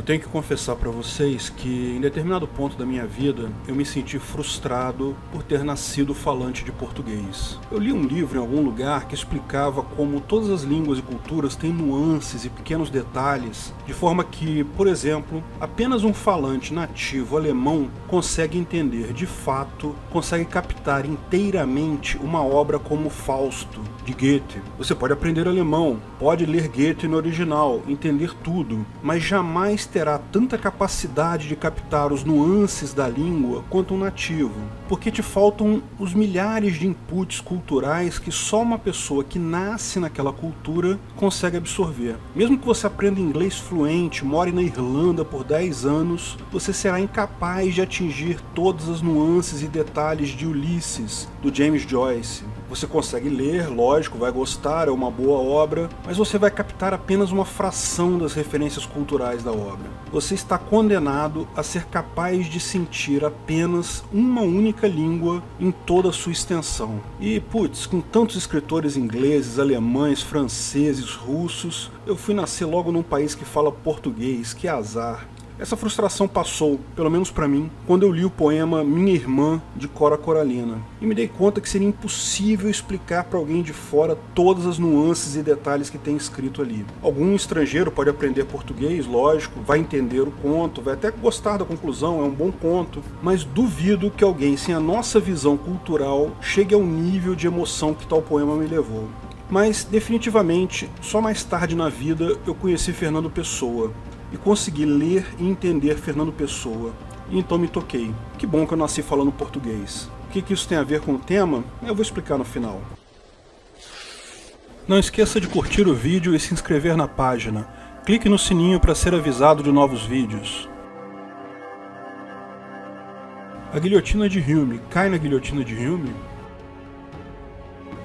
Eu tenho que confessar para vocês que em determinado ponto da minha vida eu me senti frustrado por ter nascido falante de português. Eu li um livro em algum lugar que explicava como todas as línguas e culturas têm nuances e pequenos detalhes, de forma que, por exemplo, apenas um falante nativo alemão consegue entender de fato, consegue captar inteiramente uma obra como Fausto, de Goethe. Você pode aprender alemão, pode ler Goethe no original, entender tudo, mas jamais terá tanta capacidade de captar os nuances da língua quanto um nativo, porque te faltam os milhares de inputs culturais que só uma pessoa que nasce naquela cultura consegue absorver. Mesmo que você aprenda inglês fluente, more na Irlanda por 10 anos, você será incapaz de atingir todas as nuances e detalhes de Ulisses, do James Joyce. Você consegue ler, lógico, vai gostar, é uma boa obra, mas você vai captar apenas uma fração das referências culturais da obra. Você está condenado a ser capaz de sentir apenas uma única língua em toda a sua extensão. E, putz, com tantos escritores ingleses, alemães, franceses, russos, eu fui nascer logo num país que fala português, que azar. Essa frustração passou, pelo menos para mim, quando eu li o poema Minha Irmã, de Cora Coralina, e me dei conta que seria impossível explicar para alguém de fora todas as nuances e detalhes que tem escrito ali. Algum estrangeiro pode aprender português, lógico, vai entender o conto, vai até gostar da conclusão, é um bom conto, mas duvido que alguém sem a nossa visão cultural chegue ao nível de emoção que tal poema me levou. Mas, definitivamente, só mais tarde na vida eu conheci Fernando Pessoa, e consegui ler e entender Fernando Pessoa, e então me toquei. Que bom que eu nasci falando português. O que isso tem a ver com o tema? Eu vou explicar no final. Não esqueça de curtir o vídeo e se inscrever na página. Clique no sininho para ser avisado de novos vídeos. A guilhotina de Hume cai na guilhotina de Hume?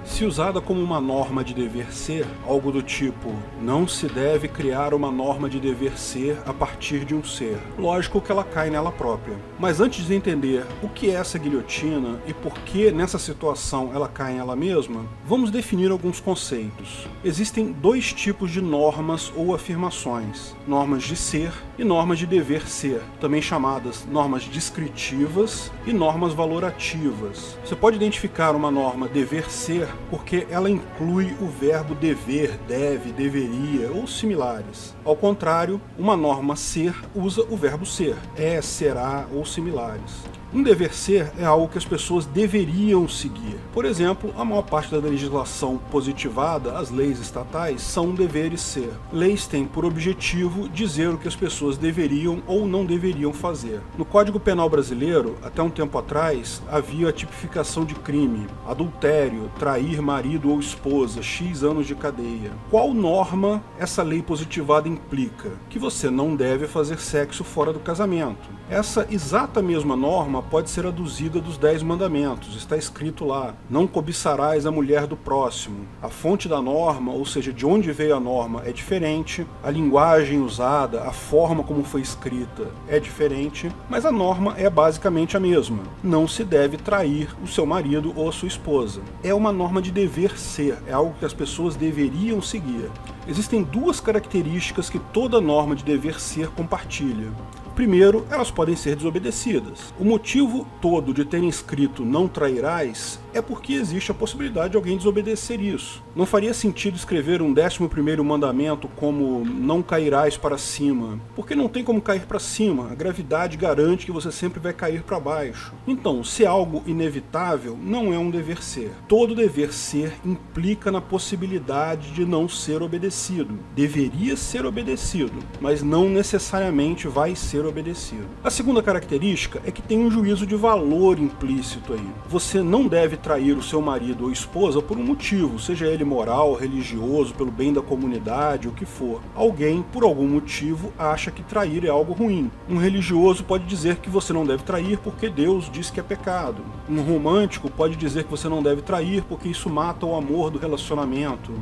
Se usada como uma norma de dever ser, algo do tipo, não se deve criar uma norma de dever ser a partir de um ser. Lógico que ela cai nela própria. Mas antes de entender o que é essa guilhotina e por que nessa situação ela cai em ela mesma, vamos definir alguns conceitos. Existem dois tipos de normas ou afirmações: normas de ser e normas de dever ser, também chamadas normas descritivas e normas valorativas. Você pode identificar uma norma dever ser porque ela inclui o verbo dever, deve, deveria ou similares. Ao contrário, uma norma ser usa o verbo ser, é, será ou similares. Um dever ser é algo que as pessoas deveriam seguir. Por exemplo, a maior parte da legislação positivada, as leis estatais, são deveres ser. Leis têm por objetivo dizer o que as pessoas deveriam ou não deveriam fazer. No Código Penal brasileiro, até um tempo atrás, havia a tipificação de crime: adultério, trair marido ou esposa, X anos de cadeia. Qual norma essa lei positivada implica? Que você não deve fazer sexo fora do casamento. Essa exata mesma norma pode ser aduzida dos 10 mandamentos. Está escrito lá: não cobiçarás a mulher do próximo. A fonte da norma, ou seja, de onde veio a norma, é diferente, a linguagem usada, a forma como foi escrita é diferente, mas a norma é basicamente a mesma. Não se deve trair o seu marido ou a sua esposa. É uma norma de dever ser, é algo que as pessoas deveriam seguir. Existem duas características que toda norma de dever ser compartilha. Primeiro, elas podem ser desobedecidas. O motivo todo de terem escrito não trairás é porque existe a possibilidade de alguém desobedecer isso. Não faria sentido escrever um 11º mandamento como não cairás para cima, porque não tem como cair para cima, a gravidade garante que você sempre vai cair para baixo. Então, se é algo inevitável, não é um dever ser. Todo dever ser implica na possibilidade de não ser obedecido. Deveria ser obedecido, mas não necessariamente vai ser obedecido. A segunda característica é que tem um juízo de valor implícito aí. Você não deve trair o seu marido ou esposa por um motivo, seja ele moral, religioso, pelo bem da comunidade, o que for. Alguém, por algum motivo, acha que trair é algo ruim. Um religioso pode dizer que você não deve trair porque Deus diz que é pecado. Um romântico pode dizer que você não deve trair porque isso mata o amor do relacionamento.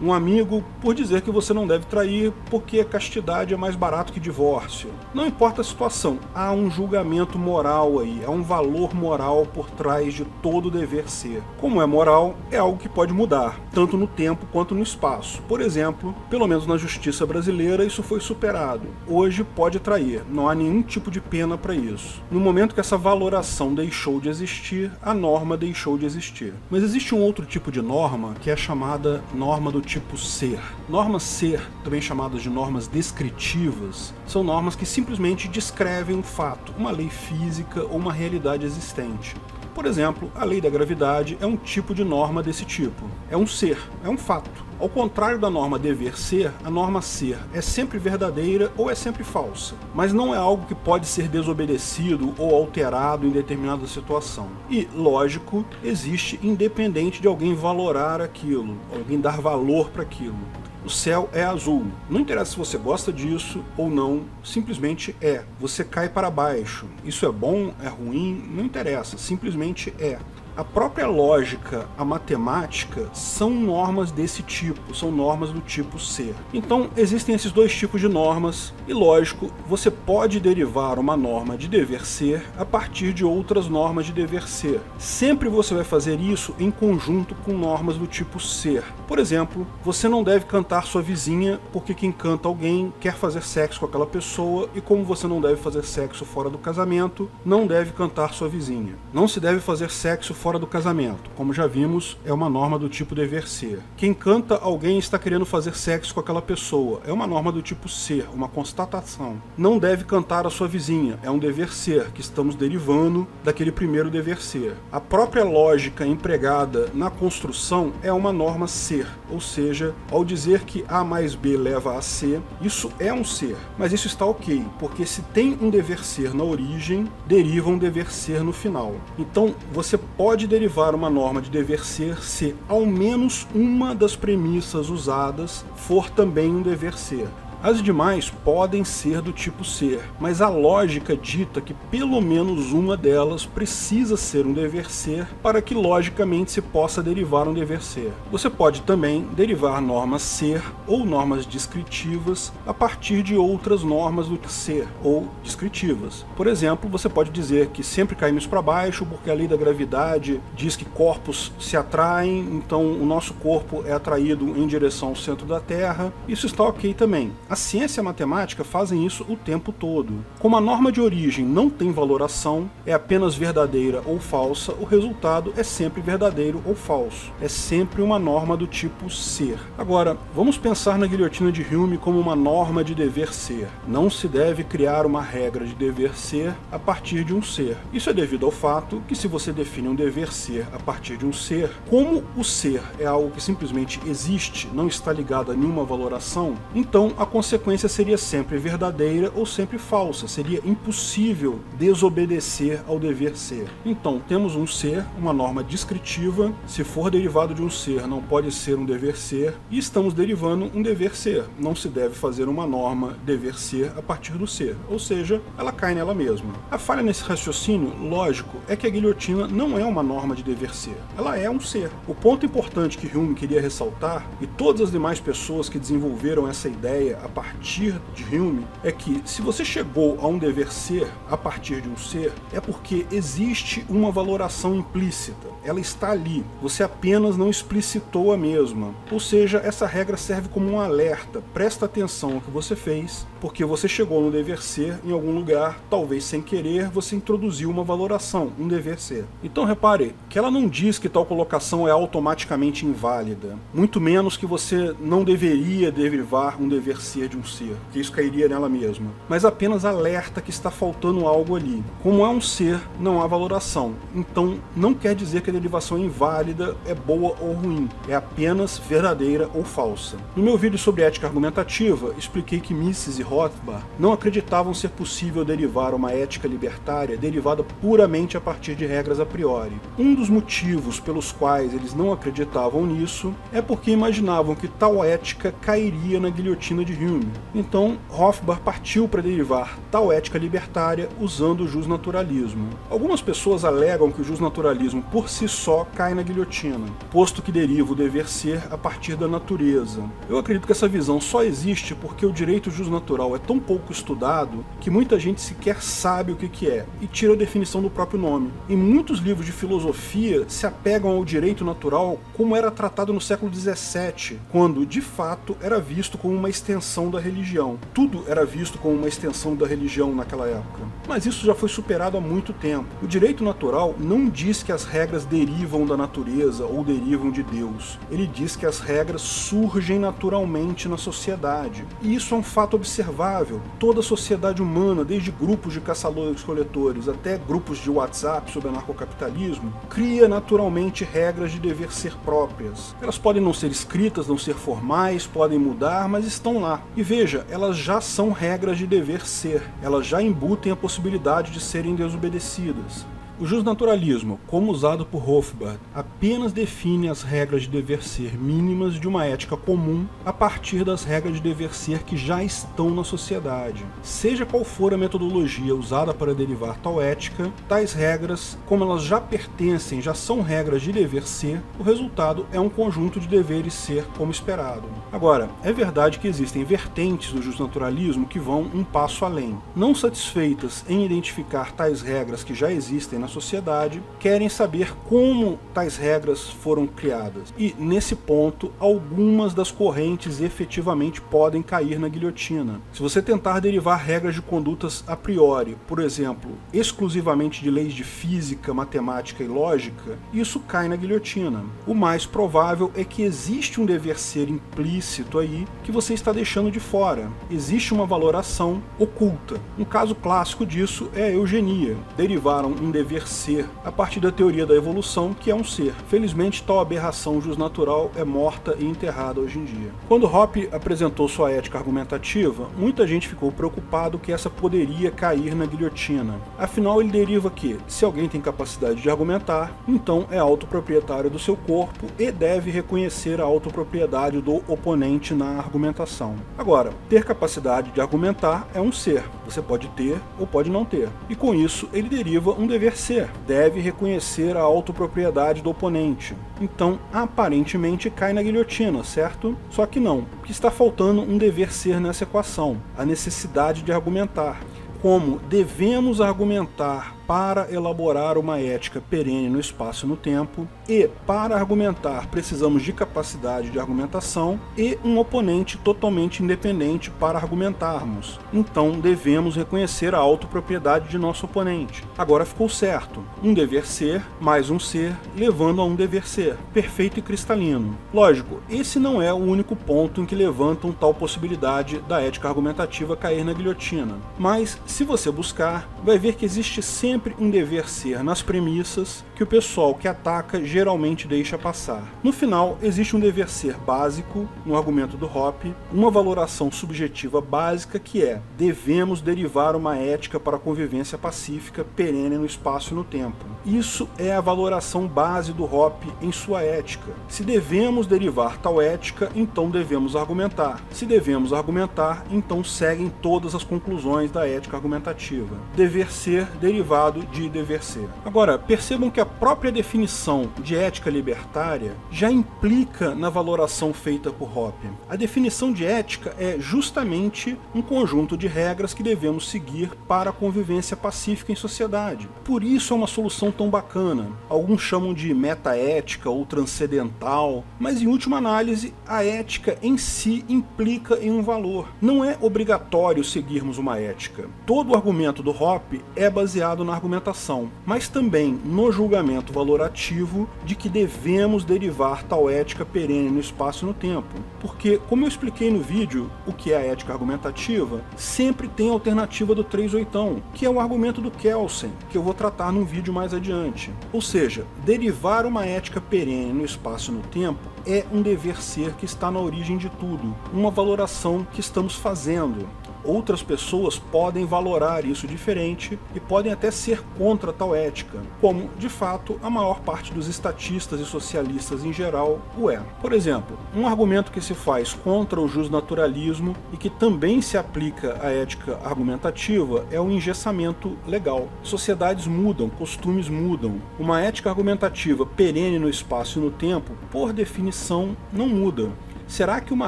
Um amigo por dizer que você não deve trair porque castidade é mais barato que divórcio. Não importa a situação, há um julgamento moral aí, há um valor moral por trás de todo dever ser. Como é moral, é algo que pode mudar, tanto no tempo quanto no espaço. Por exemplo, pelo menos na justiça brasileira, isso foi superado. Hoje pode trair, não há nenhum tipo de pena para isso. No momento que essa valoração deixou de existir, a norma deixou de existir. Mas existe um outro tipo de norma que é chamada norma do tipo ser. Normas ser, também chamadas de normas descritivas, são normas que simplesmente descrevem um fato, uma lei física ou uma realidade existente. Por exemplo, a lei da gravidade é um tipo de norma desse tipo. É um ser, é um fato. Ao contrário da norma dever ser, a norma ser é sempre verdadeira ou é sempre falsa, mas não é algo que pode ser desobedecido ou alterado em determinada situação. E, lógico, existe independente de alguém valorar aquilo, alguém dar valor para aquilo. O céu é azul. Não interessa se você gosta disso ou não, simplesmente é. Você cai para baixo. Isso é bom, é ruim, não interessa, simplesmente é. A própria lógica, a matemática, são normas desse tipo, são normas do tipo ser. Então, existem esses dois tipos de normas, e lógico, você pode derivar uma norma de dever ser a partir de outras normas de dever ser. Sempre você vai fazer isso em conjunto com normas do tipo ser. Por exemplo, você não deve cantar sua vizinha porque quem canta alguém quer fazer sexo com aquela pessoa, e como você não deve fazer sexo fora do casamento, não deve cantar sua vizinha. Não se deve fazer sexo fora do casamento. Como já vimos, é uma norma do tipo dever ser. Quem canta alguém está querendo fazer sexo com aquela pessoa. É uma norma do tipo ser, uma constatação. Não deve cantar a sua vizinha. É um dever ser, que estamos derivando daquele primeiro dever ser. A própria lógica empregada na construção é uma norma ser. Ou seja, ao dizer que A mais B leva a C, isso é um ser. Mas isso está ok, porque se tem um dever ser na origem, deriva um dever ser no final. Então, você pode derivar uma norma de dever ser se ao menos uma das premissas usadas for também um dever ser. As demais podem ser do tipo ser, mas a lógica dita que pelo menos uma delas precisa ser um dever ser para que logicamente se possa derivar um dever ser. Você pode também derivar normas ser ou normas descritivas a partir de outras normas do ser ou descritivas. Por exemplo, você pode dizer que sempre caímos para baixo porque a lei da gravidade diz que corpos se atraem, então o nosso corpo é atraído em direção ao centro da Terra. Isso está ok também. A ciência e a matemática fazem isso o tempo todo. Como a norma de origem não tem valoração, é apenas verdadeira ou falsa, o resultado é sempre verdadeiro ou falso. É sempre uma norma do tipo ser. Agora, vamos pensar na guilhotina de Hume como uma norma de dever ser. Não se deve criar uma regra de dever ser a partir de um ser. Isso é devido ao fato que se você define um dever ser a partir de um ser, como o ser é algo que simplesmente existe, não está ligado a nenhuma valoração, então a consequência seria sempre verdadeira ou sempre falsa, seria impossível desobedecer ao dever ser. Então, temos um ser, uma norma descritiva, se for derivado de um ser não pode ser um dever ser, e estamos derivando um dever ser. Não se deve fazer uma norma dever ser a partir do ser, ou seja, ela cai nela mesma. A falha nesse raciocínio, lógico, é que a guilhotina não é uma norma de dever ser, ela é um ser. O ponto importante que Hume queria ressaltar, e todas as demais pessoas que desenvolveram essa ideia a partir de Hume, é que se você chegou a um dever ser a partir de um ser, é porque existe uma valoração implícita. Ela está ali, você apenas não explicitou a mesma. Ou seja, essa regra serve como um alerta. Presta atenção ao que você fez, porque você chegou no dever ser em algum lugar, talvez sem querer, você introduziu uma valoração, um dever ser. Então repare que ela não diz que tal colocação é automaticamente inválida, muito menos que você não deveria derivar um dever ser de um ser, que isso cairia nela mesma, mas apenas alerta que está faltando algo ali. Como é um ser, não há valoração, então não quer dizer que a derivação é inválida, é boa ou ruim, é apenas verdadeira ou falsa. No meu vídeo sobre ética argumentativa, expliquei que Mises e Rothbard não acreditavam ser possível derivar uma ética libertária derivada puramente a partir de regras a priori. Um dos motivos pelos quais eles não acreditavam nisso é porque imaginavam que tal ética cairia na guilhotina de Hume. Então, Hofbauer partiu para derivar tal ética libertária usando o justnaturalismo. Algumas pessoas alegam que o justnaturalismo por si só cai na guilhotina, posto que deriva o dever ser a partir da natureza. Eu acredito que essa visão só existe porque o direito justnatural é tão pouco estudado que muita gente sequer sabe o que é e tira a definição do próprio nome. Em muitos livros de filosofia se apegam ao direito natural como era tratado no século XVII, quando de fato era visto como uma extensão da religião. Tudo era visto como uma extensão da religião naquela época. Mas isso já foi superado há muito tempo. O direito natural não diz que as regras derivam da natureza ou derivam de Deus. Ele diz que as regras surgem naturalmente na sociedade. E isso é um fato observável. Toda a sociedade humana, desde grupos de caçadores-coletores até grupos de WhatsApp sobre anarcocapitalismo, cria naturalmente regras de dever ser próprias. Elas podem não ser escritas, não ser formais, podem mudar, mas estão lá. E veja, elas já são regras de dever ser. Elas já embutem a possibilidade de serem desobedecidas. O justnaturalismo, como usado por Hofbauer, apenas define as regras de dever ser mínimas de uma ética comum a partir das regras de dever ser que já estão na sociedade. Seja qual for a metodologia usada para derivar tal ética, tais regras, como elas já pertencem, já são regras de dever ser, o resultado é um conjunto de deveres ser como esperado. Agora, é verdade que existem vertentes do justnaturalismo que vão um passo além. Não satisfeitas em identificar tais regras que já existem na sociedade, querem saber como tais regras foram criadas. E, nesse ponto, algumas das correntes efetivamente podem cair na guilhotina. Se você tentar derivar regras de condutas a priori, por exemplo, exclusivamente de leis de física, matemática e lógica, isso cai na guilhotina. O mais provável é que existe um dever ser implícito aí que você está deixando de fora. Existe uma valoração oculta. Um caso clássico disso é a eugenia. Derivaram um dever ser a partir da teoria da evolução, que é um ser. Felizmente, tal aberração justnatural é morta e enterrada hoje em dia. Quando Hoppe apresentou sua ética argumentativa, muita gente ficou preocupado que essa poderia cair na guilhotina. Afinal, ele deriva que, se alguém tem capacidade de argumentar, então é autoproprietário do seu corpo e deve reconhecer a autopropriedade do oponente na argumentação. Agora, ter capacidade de argumentar é um ser. Você pode ter ou pode não ter. E com isso, ele deriva um dever ser. Deve reconhecer a autopropriedade do oponente. Então, aparentemente, cai na guilhotina, certo? Só que não, porque está faltando um dever ser nessa equação, a necessidade de argumentar. Como devemos argumentar para elaborar uma ética perene no espaço e no tempo, e para argumentar precisamos de capacidade de argumentação e um oponente totalmente independente para argumentarmos. Então devemos reconhecer a autopropriedade de nosso oponente. Agora ficou certo. Um dever ser mais um ser levando a um dever ser. Perfeito e cristalino. Lógico, esse não é o único ponto em que levantam tal possibilidade da ética argumentativa cair na guilhotina. Mas, se você buscar, vai ver que existe sempre um dever ser nas premissas que o pessoal que ataca geralmente deixa passar. No final, existe um dever ser básico, no argumento do Hoppe, uma valoração subjetiva básica que é: devemos derivar uma ética para a convivência pacífica perene no espaço e no tempo. Isso é a valoração base do Hoppe em sua ética. Se devemos derivar tal ética, então devemos argumentar. Se devemos argumentar, então seguem todas as conclusões da ética argumentativa. Dever ser derivado de dever ser. Agora, percebam que a própria definição de ética libertária já implica na valoração feita por Hoppe. A definição de ética é justamente um conjunto de regras que devemos seguir para a convivência pacífica em sociedade. Por isso é uma solução tão bacana. Alguns chamam de metaética ou transcendental, mas em última análise, a ética em si implica em um valor. Não é obrigatório seguirmos uma ética. Todo o argumento do Hoppe é baseado na argumentação, mas também no julgamento valorativo de que devemos derivar tal ética perene no espaço e no tempo. Porque, como eu expliquei no vídeo, o que é a ética argumentativa, sempre tem a alternativa do 3/8, que é o argumento do Kelsen, que eu vou tratar num vídeo mais adiante. Ou seja, derivar uma ética perene no espaço e no tempo é um dever ser que está na origem de tudo, uma valoração que estamos fazendo. outras pessoas podem valorar isso diferente e podem até ser contra tal ética, como, de fato, a maior parte dos estatistas e socialistas em geral o é. Por exemplo, um argumento que se faz contra o justnaturalismo e que também se aplica à ética argumentativa é o engessamento legal. Sociedades mudam, costumes mudam. Uma ética argumentativa perene no espaço e no tempo, por definição, não muda. Será que uma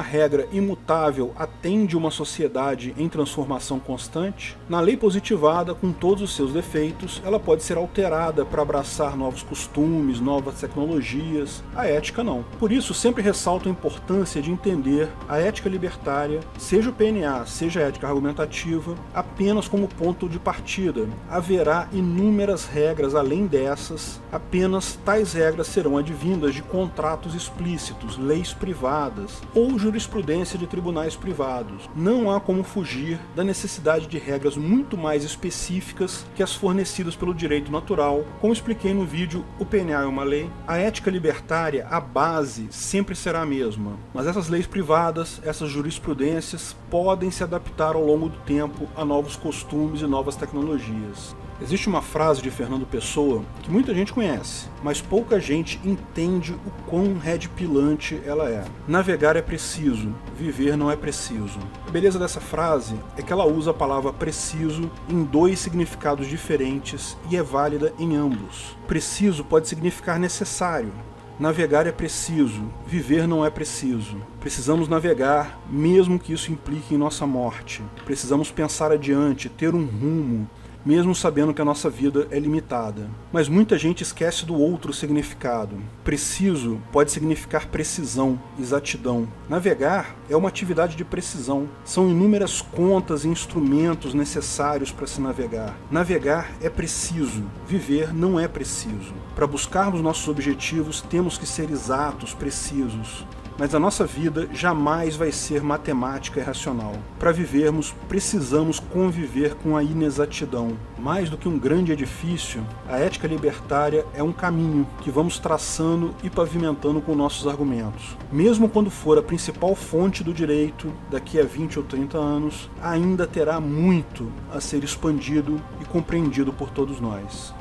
regra imutável atende uma sociedade em transformação constante? Na lei positivada, com todos os seus defeitos, ela pode ser alterada para abraçar novos costumes, novas tecnologias. A ética não. Por isso, sempre ressalto a importância de entender a ética libertária, seja o PNA, seja a ética argumentativa, apenas como ponto de partida. Haverá inúmeras regras além dessas, apenas tais regras serão advindas de contratos explícitos, leis privadas, ou jurisprudência de tribunais privados. Não há como fugir da necessidade de regras muito mais específicas que as fornecidas pelo direito natural. Como expliquei no vídeo O PNA é uma Lei, a ética libertária, a base, sempre será a mesma. Mas essas leis privadas, essas jurisprudências, podem se adaptar ao longo do tempo a novos costumes e novas tecnologias. Existe uma frase de Fernando Pessoa que muita gente conhece, mas pouca gente entende o quão redpilante ela é. Navegar é preciso, viver não é preciso. A beleza dessa frase é que ela usa a palavra preciso em dois significados diferentes e é válida em ambos. Preciso pode significar necessário. Navegar é preciso, viver não é preciso. Precisamos navegar, mesmo que isso implique em nossa morte. Precisamos pensar adiante, ter um rumo, mesmo sabendo que a nossa vida é limitada. Mas muita gente esquece do outro significado. Preciso pode significar precisão, exatidão. Navegar é uma atividade de precisão. São inúmeras contas e instrumentos necessários para se navegar. Navegar é preciso, viver não é preciso. Para buscarmos nossos objetivos, temos que ser exatos, precisos. Mas a nossa vida jamais vai ser matemática e racional. Para vivermos, precisamos conviver com a inexatidão. Mais do que um grande edifício, a ética libertária é um caminho que vamos traçando e pavimentando com nossos argumentos. Mesmo quando for a principal fonte do direito, daqui a 20 ou 30 anos, ainda terá muito a ser expandido e compreendido por todos nós.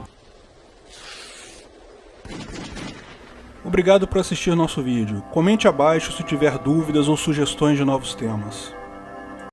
Obrigado por assistir nosso vídeo. Comente abaixo se tiver dúvidas ou sugestões de novos temas.